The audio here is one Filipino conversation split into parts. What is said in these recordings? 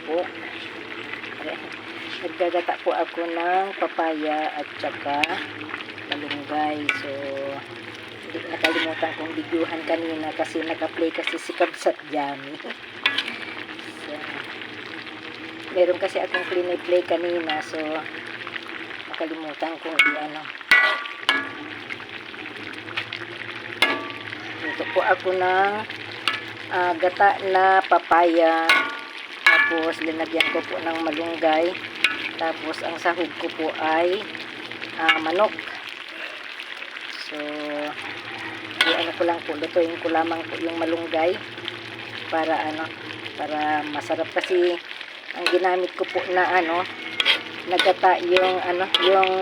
po. Naggagata po ako ng papaya at saka malunggay. So, hindi nakalimutan kong videohan kanina kasi naka-play kasi si Kabsat Jami. So, meron kasi akong play kanina. So, nakalimutan kong i-ano. Ito po ako ng gata na papaya. Tapos, linagyan ko po ng malunggay. Tapos, ang sahog ko po ay manok. So, ano ko lang po, lutuin ko lamang po yung malunggay para para masarap kasi ang ginamit ko po na nagata yung yung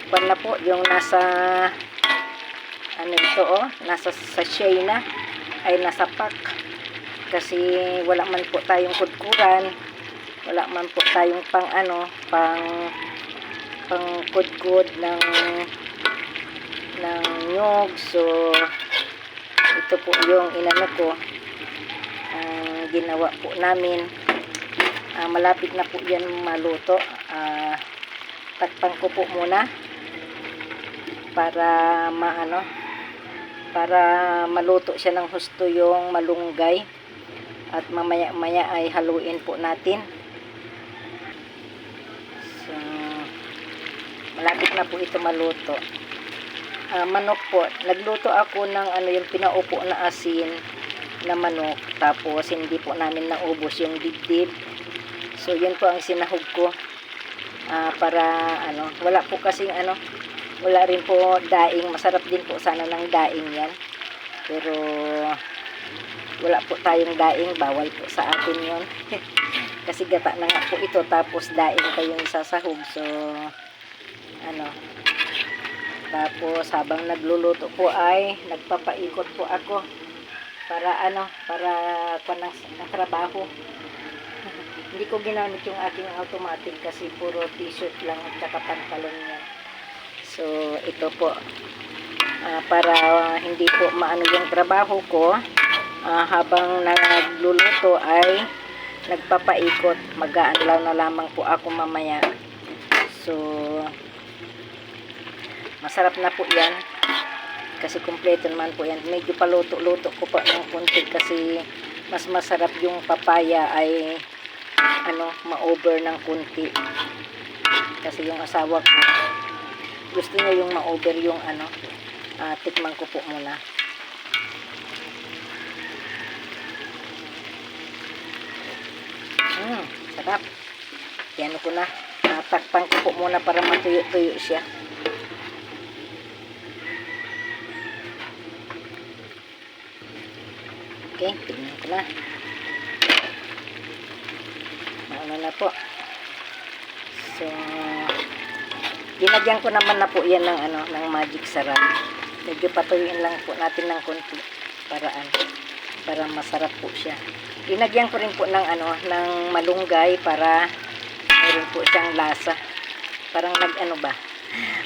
pan na po, yung nasa ito nasa sachet na ay nasa pack kasi wala man po tayong kudkuran, wala man po tayong pang kudkud ng nyog. So ito po yung ko ginawa po namin. Malapit na po yan maluto. Takpan ko po muna para para maluto siya ng husto yung malunggay at mamaya ay haluin po natin. So malapit na po ito maluto. Manok po, nagluto ako ng yung pinaupo na asin na manok, tapos hindi po namin naubos yung dibdib. So yun po ang sinahog ko para wala po kasing wala rin po daing. Masarap din po sana ng daing yan, pero wala po tayong daing, bawal po sa atin yun. Kasi gata na nga po ito, tapos daing pa yung sasahog. So tapos habang nagluluto po ay nagpapaikot po ako para para ng trabaho. Hindi ko ginamit yung aking automatic kasi puro t-shirt lang at saka pantalon yan. So ito po para hindi po maano yung trabaho ko, habang nagluluto ay nagpapaikot. Magaan lang na lamang po ako mamaya. So masarap na po yan kasi kumpleto naman po yan. Medyo paluto-luto ko pa ng konti kasi mas masarap yung papaya ay ma-over ng konti kasi yung asawa ko gusto niya yung ma-over yung tikman ko po muna. Sarap. Yan ko na, takpan ko po muna para matuyo-tuyo siya. Okay, tignan ko na. Mauna na po. So, dinagyan ko naman na po yan ng magic sarap. Medyo patuyuin lang po natin ng konti para masarap po siya. Dinagyan ko rin po ng ng malunggay para meron po siyang lasa. Parang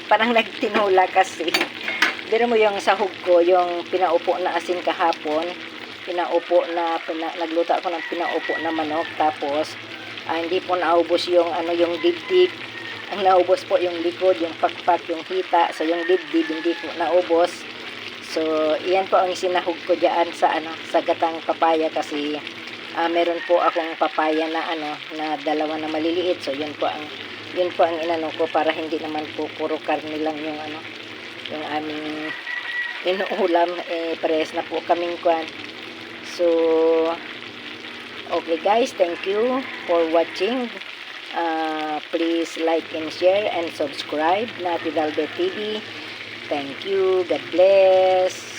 parang nagtinula kasi. Dito mo yung sahog ko, yung pinaupo na asin kahapon. Nagluto ako ng pinaupo na manok, tapos hindi po naubos yung yung dibdib. Ang naubos po yung likod, yung pakpak, yung hita. So yung dibdib hindi po naubos. So iyan po ang sinahog ko diyan sa gatang papaya kasi meron po akong papaya na na dalawa na maliliit. So yun po ang inano ko para hindi naman po puro karne lang yung yung aming inuulam. Parehas na po kaming kwan. So, okay guys, thank you for watching. Please like and share and subscribe Nati Dalbert TV. Thank you. God bless.